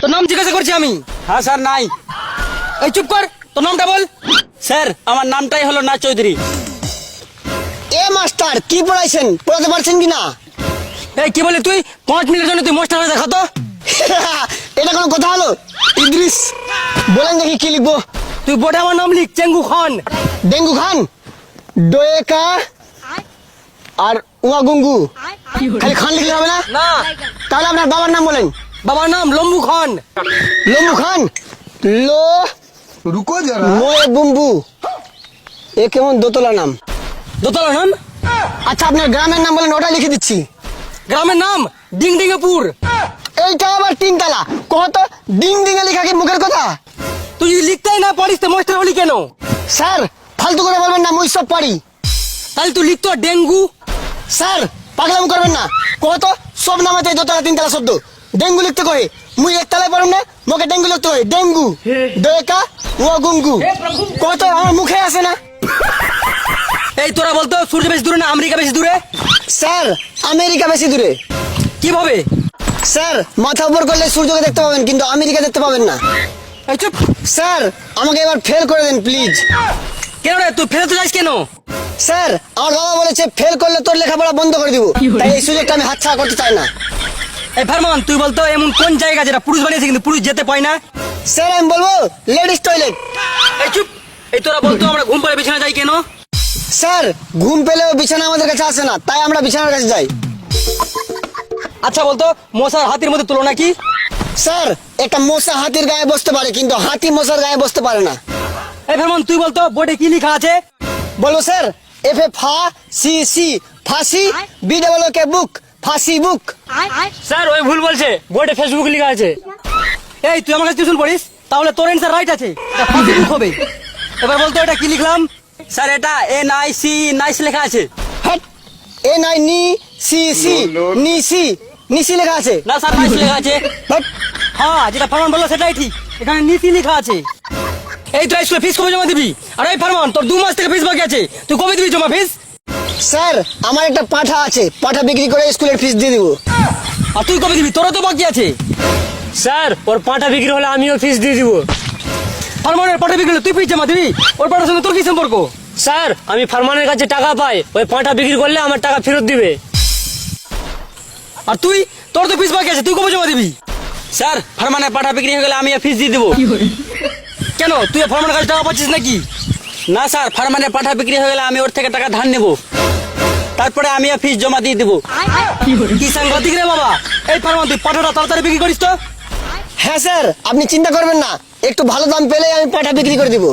তোর নাম জিজ্ঞাসা করছি আমি। হ্যাঁ স্যার নাই। এই চুপ কর, তোর নামটা বল। স্যার আমার নামটাই হলো না চৌধুরী। এ মাস্টার কি পড়াইছেন, পড়াতে পারছেন কি না? এই কি বলে তুই 5 মিনিটের জন্য তুই মাস্টার হয়ে দেখা তো। এটা কোনো কথা হলো? ইদ্রিস বলেন দেখি কি লিখবো। তুই বোর্ডে আমার নাম লিখ, চেঙ্গু খান। ডেঙ্গু খান, ডোয়েকা আর উয়া গুঙ্গু, খালি খান লিখলে হবে না? না, তাহলে আপনার বাবার নাম বলেন। বাবার নাম লম্বু খান। লম্বু খান, লো रुको जरा। মোয়ে বুম্বু। এ কেমন দোতলা নাম। দোতলা নাম? আচ্ছা আপনার গ্রামের নাম বলেন, ওটা লিখে দিচ্ছি। গ্রামের নাম ডিংডিঙ্গাপুর। এইটা আবার তিনতলা, কত ডিং ডিঙে লেখা কি মুখের কথা? তুই যদি লিখতেই না পারিস তো মাস্টার হলি কেন? স্যার ফালতু করে বলবেন না, মুই সব পারি। তাহলে তুই লিখতো ডেঙ্গু। স্যার পাগলাম করবেন না, কত সব নামাতে দোতলা তিনতলা শব্দ। ডেঙ্গু লিখতে কয়ে মুই একতলায় পারুন না, মোকে ডেঙ্গু লিখতে হয়। ডেঙ্গু ডেকা ও গুঙ্গু, কত আমার মুখে আসে না। এই তোরা বলতো সূর্য বেশি দূরে না আমেরিকা বেশি দূরে? স্যার আমেরিকা বেশি দূরে। কিভাবে? স্যার মাথা উপর করলে সূর্যকে দেখতে পাবেন, কিন্তু আমেরিকা দেখতে পাবেন না। এই চুপ। স্যার আমাকে এবার ফেল করে দেন প্লিজ। কেন রে, তুই ফেরত যাস কেন? স্যার আমার বাবা বলেছে ফেল করলে তোর লেখাপড়া বন্ধ করে দিব, তাই এই সুযোগটা আমি হাতছাড়া করতে চাই না। এই ফারমান তুই বলতো এমন কোন জায়গা যেটা পুরুষ বানিয়েছে কিন্তু পুরুষ যেতে পায় না? স্যার আমি বলবো লেডিস টয়লেট। এই চুপ। এই তোরা বলতো আমরা ঘুম পড়ে বিছানা যাই কেন? স্যার ঘুম পেলেও বিছানা আমাদের কাছে আসে না, তাই আমরা বিছানার কাছে যাই। আচ্ছা বলতো মশার হাতির মধ্যে তুলনা কি? স্যার একটা মশা হাতির গায়ে বসতে পারে, কিন্তু হাতি মশার গায়ে বসতে পারে না। এই ফারমান তুই বলতো বোর্ডে কি লেখা আছে? বলো স্যার, এফ এ ফা সি সি ফাঁসি, বি ডাবল কে বুক, ফাঁসি বুক। স্যার ওই ভুল বলছে, বোর্ডে ফেসবুক লেখা আছে। এই তুই আমার কাছে টিউশন পড়িস, তাহলে তোর অ্যান্সার রাইট আছে, এটা ফেসবুক হবে। এবার বলতো এটা কি লিখলাম? স্যার এটা NIC নাইস লেখা আছে। হ্যাট, এ নাই নি সি সি নিসি, নিসি লেখা আছে। না স্যার নাইস লেখা আছে। হ্যাট, হ্যাঁ যেটা ফারমান বললো সেটাই ঠিক, এখানে নীতি লেখা আছে। এই তুই স্কুলে ফিস কবে জমা দিবি? আর এই ফারমান তোর 2 মাস থেকে ফিস বাকি আছে, তুই কবে দিবি জমা ফিস? স্যার আমার একটা পাঠা আছে, পাঠা বিক্রি করে স্কুলের ফিস দিয়ে দিব। আর তুই কবে দিবি? তোরও তো বাকি আছে। স্যার ওর পাটা বিক্রি হলে আমিও ফিস দিয়ে দিব। ফারমানের পাঠা বিক্রি হলে তুই ফিস জমা দিবি, ওর পাঠার সঙ্গে তোর কি সম্পর্ক? স্যার আমি ফারমানের কাছে টাকা পাই, ওই পাটা বিক্রি করলে আমার টাকা ফেরত দিবে। আর তুই, তোর তো ফিস বাকি আছে, তুই কবে জমা দিবি? স্যার ফারমানের পাঠা বিক্রি হয়ে গেলে আমি ফিস দিয়ে দেবো। কেন তুই ফারমানের কাছে টাকা পাচ্ছিস নাকি? না স্যার ফারমানের পাঠা বিক্রি হয়ে গেলে আমি ওর থেকে টাকা ধার নেবো, তারপরে আমি ফিস জমা দিয়ে দেবো। কি সাংঘাতিক রে বাবা। এই ফারমান তুই পাঠাটা তাড়াতাড়ি বিক্রি করিস তো। হ্যাঁ স্যার আপনি চিন্তা করবেন না, একটু ভালো দাম পেলে আমি পাঠা বিক্রি করে দিব।